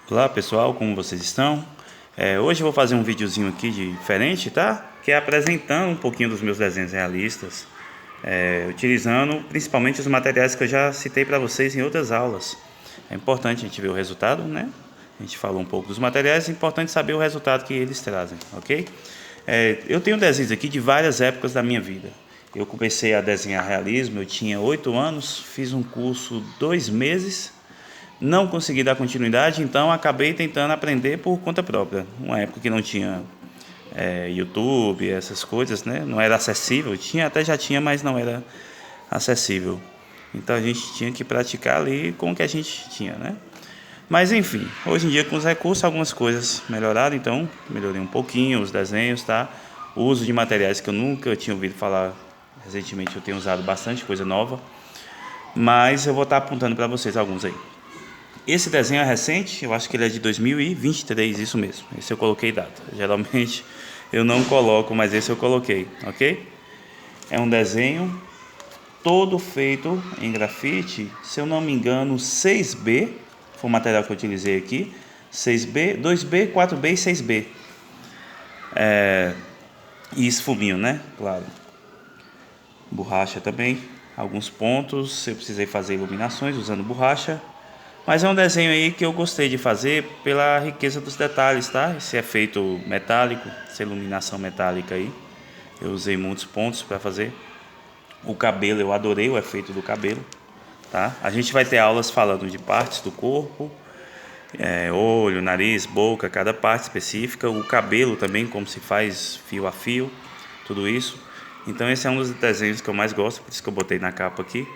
Olá pessoal, como vocês estão? Hoje eu vou fazer um videozinho aqui diferente, tá? Que é apresentando um pouquinho dos meus desenhos realistas, utilizando principalmente os materiais que eu já citei para vocês em outras aulas. É importante a gente ver o resultado, né? A gente falou um pouco dos materiais, é importante saber o resultado que eles trazem, ok? Eu tenho desenhos aqui de várias épocas da minha vida. Eu comecei a desenhar realismo, eu tinha 8 anos, fiz um curso 2 meses. Não consegui dar continuidade, então acabei tentando aprender por conta própria. Uma época que não tinha YouTube, essas coisas, né? Não era acessível. Já tinha, mas não era acessível. Então a gente tinha que praticar ali com o que a gente tinha, né? Mas enfim, hoje em dia com os recursos algumas coisas melhoraram, então melhorei um pouquinho os desenhos, tá? O uso de materiais que eu nunca tinha ouvido falar. Recentemente eu tenho usado bastante coisa nova, mas eu vou estar apontando para vocês alguns aí. Esse desenho é recente, eu acho que ele é de 2023, isso mesmo. Esse eu coloquei data. Geralmente eu não coloco, mas esse eu coloquei, ok? É um desenho todo feito em grafite, se eu não me engano, 6B, foi o material que eu utilizei aqui. 6B, 2B, 4B e 6B. E esfuminho, né? Claro. Borracha também. Alguns pontos, eu precisei fazer iluminações usando borracha. Mas é um desenho aí que eu gostei de fazer pela riqueza dos detalhes, tá? Esse efeito metálico, essa iluminação metálica aí. Eu usei muitos pontos para fazer. O cabelo, eu adorei o efeito do cabelo, tá? A gente vai ter aulas falando de partes do corpo, olho, nariz, boca, cada parte específica. O cabelo também, como se faz fio a fio, tudo isso. Então esse é um dos desenhos que eu mais gosto, por isso que eu botei na capa aqui,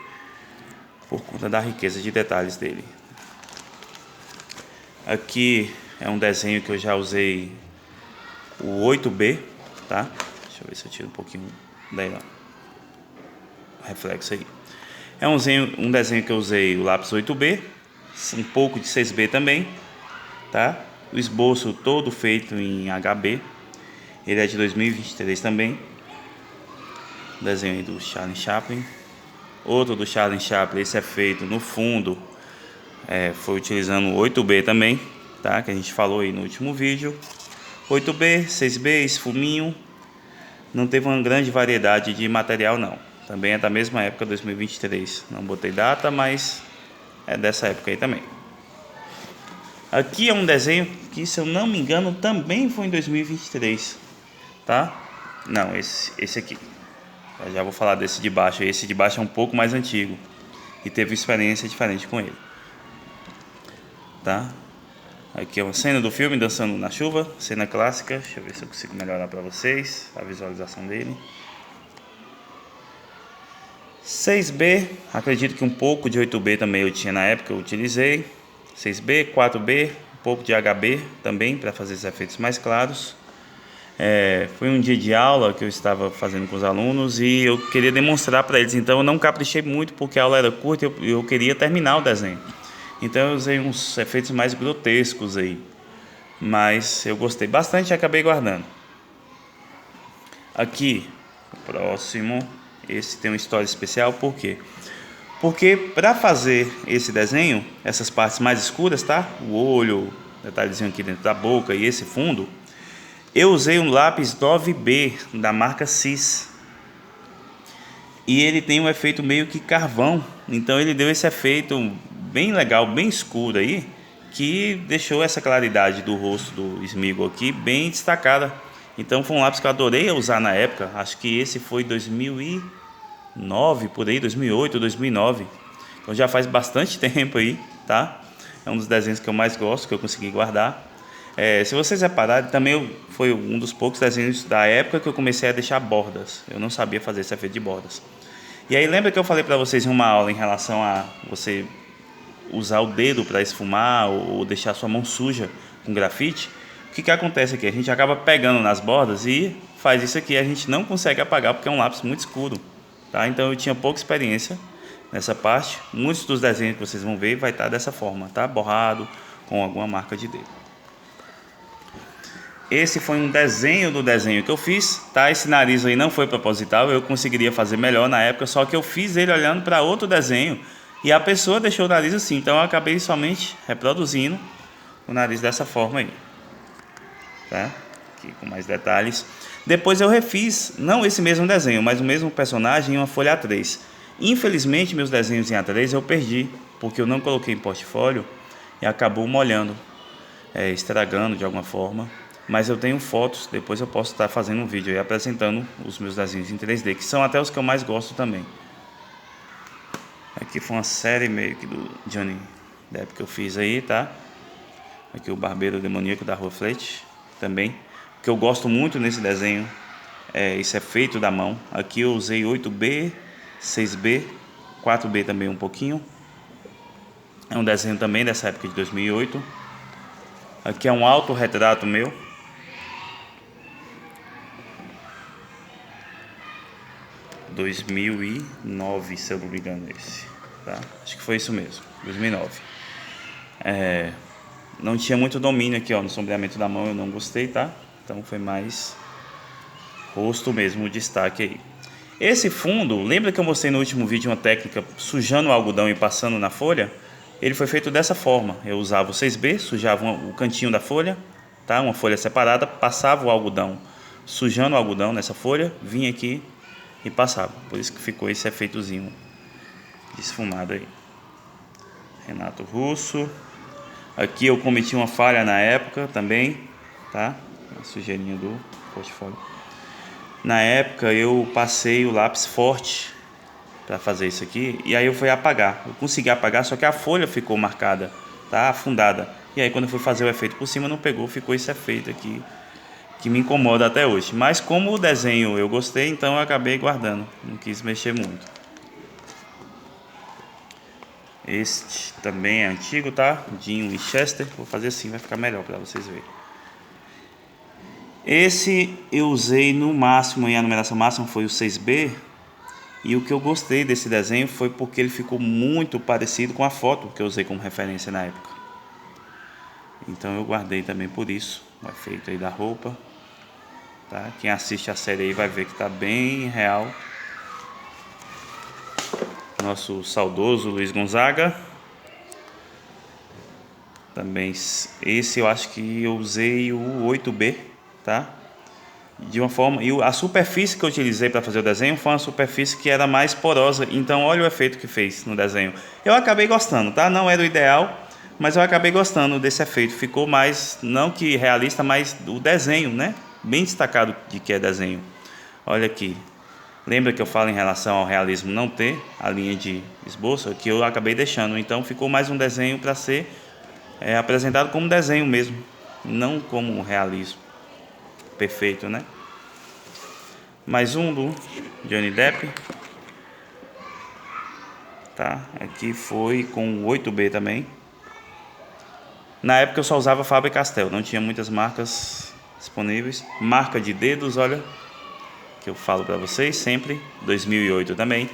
por conta da riqueza de detalhes dele. Aqui é um desenho que eu já usei o 8B, tá? Deixa eu ver se eu tiro um pouquinho daí, ó. Reflexo aí. É um desenho que eu usei o lápis 8B, um pouco de 6B também, tá? O esboço todo feito em HB. Ele é de 2023 também. Desenho aí do Charlie Chaplin. Outro do Charlie Chaplin, esse é feito no fundo. Foi utilizando o 8B também, tá? Que a gente falou aí no último vídeo. 8B, 6B, esfuminho. Não teve uma grande variedade de material não. Também é da mesma época, 2023. Não botei data, mas é dessa época aí também. Aqui é um desenho que, se eu não me engano, também foi em 2023, tá? Não, esse aqui. Eu já vou falar desse de baixo. Esse de baixo é um pouco mais antigo e teve experiência diferente com ele. Tá? Aqui é uma cena do filme Dançando na Chuva, cena clássica. Deixa eu ver se eu consigo melhorar para vocês a visualização dele. 6B, acredito que um pouco de 8B também eu tinha na época, eu utilizei. 6B, 4B, um pouco de HB também para fazer esses efeitos mais claros. Foi um dia de aula que eu estava fazendo com os alunos e eu queria demonstrar para eles, então eu não caprichei muito porque a aula era curta e eu queria terminar o desenho. Então eu usei uns efeitos mais grotescos aí, mas eu gostei bastante e acabei guardando. Aqui, o próximo, esse tem uma história especial, por quê? Porque para fazer esse desenho, essas partes mais escuras, tá? O olho, detalhezinho aqui dentro da boca e esse fundo, eu usei um lápis 9B da marca Cis. E ele tem um efeito meio que carvão, então ele deu esse efeito bem legal, bem escuro aí, que deixou essa claridade do rosto do Sméagol aqui bem destacada. Então foi um lápis que eu adorei usar na época. Acho que esse foi 2009, por aí, 2008, 2009. Então já faz bastante tempo aí, tá? É um dos desenhos que eu mais gosto, que eu consegui guardar. Se vocês repararem, também foi um dos poucos desenhos da época que eu comecei a deixar bordas. Eu não sabia fazer esse efeito de bordas. E aí lembra que eu falei para vocês em uma aula em relação a você usar o dedo para esfumar ou deixar sua mão suja com grafite? O que acontece aqui? A gente acaba pegando nas bordas e faz isso aqui. A gente não consegue apagar porque é um lápis muito escuro, tá? Então eu tinha pouca experiência nessa parte. Muitos dos desenhos que vocês vão ver vai estar dessa forma, tá? Borrado com alguma marca de dedo. Esse foi um desenho do desenho que eu fiz, tá? Esse nariz aí não foi proposital, eu conseguiria fazer melhor na época, só que eu fiz ele olhando para outro desenho e a pessoa deixou o nariz assim, então eu acabei somente reproduzindo o nariz dessa forma aí, tá? Aqui com mais detalhes. Depois eu refiz, não esse mesmo desenho, mas o mesmo personagem em uma folha A3. Infelizmente meus desenhos em A3 eu perdi, porque eu não coloquei em portfólio e acabou molhando, estragando de alguma forma. Mas eu tenho fotos, depois eu posso estar fazendo um vídeo aí apresentando os meus desenhos em 3D, que são até os que eu mais gosto também. Aqui foi uma série meio que do Johnny Depp que eu fiz aí, tá? Aqui o Barbeiro Demoníaco da Rua Fleet também. O que eu gosto muito nesse desenho esse efeito da mão. Aqui eu usei 8B, 6B, 4B também um pouquinho. É um desenho também dessa época de 2008. Aqui é um autorretrato meu. De 2009, se eu não me engano, esse, tá? Acho que foi isso mesmo, 2009. Não tinha muito domínio aqui, ó, no sombreamento da mão, eu não gostei, tá? Então foi mais rosto mesmo, o destaque aí. Esse fundo, lembra que eu mostrei no último vídeo uma técnica sujando o algodão e passando na folha? Ele foi feito dessa forma. Eu usava o 6B, sujava o cantinho da folha, tá? Uma folha separada, passava o algodão, sujando o algodão nessa folha, vinha aqui e passava. Por isso que ficou esse efeitozinho esfumado aí. Renato Russo. Aqui eu cometi uma falha na época também, tá? Uma sujeirinha do portfólio. Na época eu passei o lápis forte para fazer isso aqui, e aí eu fui apagar. Eu consegui apagar, só que a folha ficou marcada, tá? Afundada. E aí quando eu fui fazer o efeito por cima não pegou, ficou esse efeito aqui que me incomoda até hoje. Mas como o desenho eu gostei, então eu acabei guardando, não quis mexer muito. Este também é antigo, tá? Dinho Winchester. Vou fazer assim, vai ficar melhor para vocês verem. Esse eu usei no máximo, e a numeração máxima foi o 6B. E o que eu gostei desse desenho foi porque ele ficou muito parecido com a foto que eu usei como referência na época. Então eu guardei também por isso, o efeito aí da roupa. Tá? Quem assiste a série aí vai ver que tá bem real. Nosso saudoso Luiz Gonzaga. Também esse eu acho que eu usei o 8B, tá? De uma forma, e a superfície que eu utilizei para fazer o desenho foi uma superfície que era mais porosa. Então olha o efeito que fez no desenho. Eu acabei gostando, tá? Não era o ideal, mas eu acabei gostando desse efeito. Ficou mais, não que realista, mas o desenho, né? Bem destacado de que é desenho. Olha aqui. Lembra que eu falo em relação ao realismo não ter a linha de esboço? Que eu acabei deixando. Então ficou mais um desenho para ser apresentado como desenho mesmo, não como um realismo perfeito, né? Mais um do Johnny Depp. Tá? Aqui foi com 8B também. Na época eu só usava Faber-Castell, não tinha muitas marcas disponíveis. Marca de dedos, olha, que eu falo para vocês sempre, 2008 também.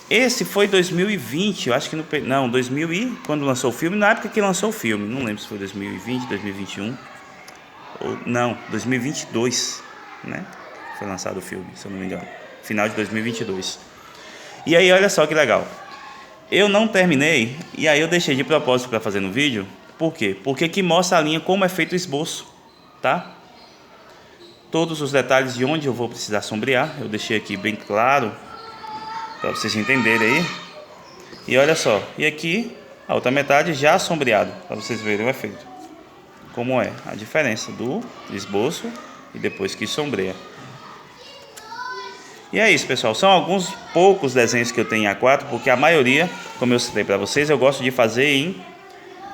Esse foi 2020, eu acho que não, 2000 e quando lançou o filme, na época que lançou o filme, não lembro se foi 2020, 2021 ou não, 2022, né? Foi lançado o filme, se eu não me engano, final de 2022. E aí olha só que legal. Eu não terminei e aí eu deixei de propósito para fazer no vídeo. Por quê? Porque aqui mostra a linha como é feito o esboço, tá? Todos os detalhes de onde eu vou precisar sombrear, eu deixei aqui bem claro para vocês entenderem aí. E olha só, e aqui a outra metade já sombreado, para vocês verem o efeito. Como é a diferença do esboço e depois que sombreia. E é isso, pessoal, são alguns poucos desenhos que eu tenho em A4, porque a maioria, como eu citei para vocês, eu gosto de fazer em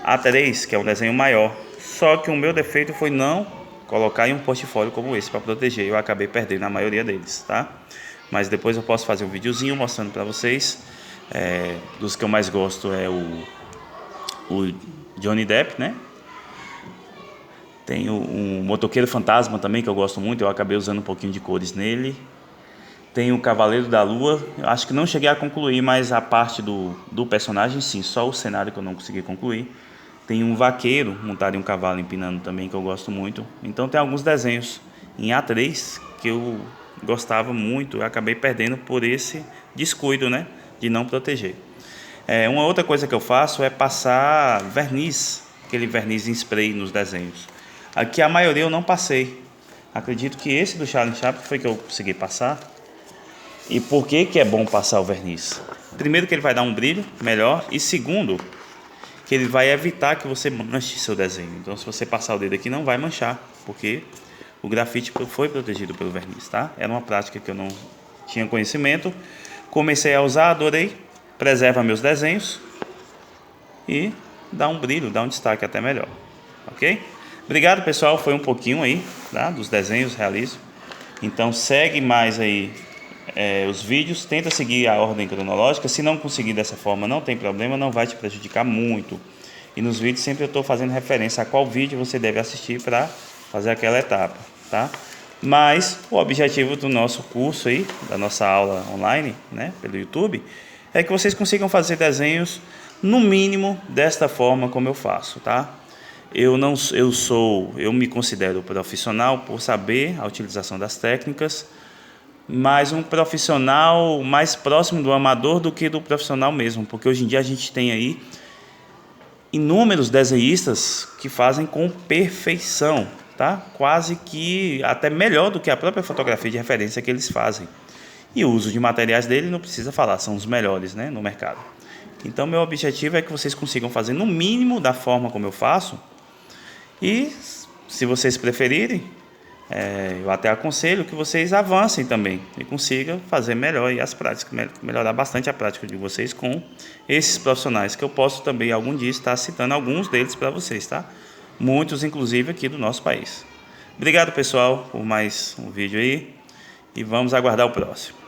A3, que é um desenho maior. Só que o meu defeito foi não colocar em um portfólio como esse para proteger. Eu acabei perdendo a maioria deles, tá? Mas depois eu posso fazer um videozinho mostrando para vocês. Dos que eu mais gosto é o Johnny Depp, né? Tem o Motoqueiro Fantasma também, que eu gosto muito. Eu acabei usando um pouquinho de cores nele. Tem o Cavaleiro da Lua. Eu acho que não cheguei a concluir, mas a parte do personagem sim, só o cenário que eu não consegui concluir. Tem um vaqueiro montado em um cavalo empinando também, que eu gosto muito. Então tem alguns desenhos em A3 que eu gostava muito. Eu acabei perdendo por esse descuido, né, de não proteger. Uma outra coisa que eu faço é passar verniz aquele verniz em spray nos desenhos. Aqui a maioria eu não passei. Acredito que esse do Charlie Chaplin foi que eu consegui passar. E por que que é bom passar o verniz? Primeiro que ele vai dar um brilho melhor, e segundo que ele vai evitar que você manche seu desenho. Então se você passar o dedo aqui não vai manchar, porque o grafite foi protegido pelo verniz, tá? Era uma prática que eu não tinha conhecimento, comecei a usar, adorei, preserva meus desenhos e dá um brilho, dá um destaque até melhor, ok? Obrigado, pessoal, foi um pouquinho aí, tá? Dos desenhos realizo. Então segue mais aí os vídeos, tenta seguir a ordem cronológica. Se não conseguir dessa forma, não tem problema, não vai te prejudicar muito. E nos vídeos sempre eu estou fazendo referência a qual vídeo você deve assistir para fazer aquela etapa, tá? Mas o objetivo do nosso curso aí, da nossa aula online, né, pelo YouTube, é que vocês consigam fazer desenhos no mínimo desta forma como eu faço, tá? Eu me considero profissional por saber a utilização das técnicas, mas um profissional mais próximo do amador do que do profissional mesmo, porque hoje em dia a gente tem aí inúmeros desenhistas que fazem com perfeição, tá? Quase que até melhor do que a própria fotografia de referência que eles fazem. E o uso de materiais dele não precisa falar, são os melhores, né, no mercado. Então meu objetivo é que vocês consigam fazer no mínimo da forma como eu faço, e se vocês preferirem, eu até aconselho que vocês avancem também e consigam fazer melhor e as práticas, melhorar bastante a prática de vocês com esses profissionais, que eu posso também algum dia estar citando alguns deles para vocês, tá? Muitos inclusive aqui do nosso país. Obrigado, pessoal, por mais um vídeo aí, e vamos aguardar o próximo.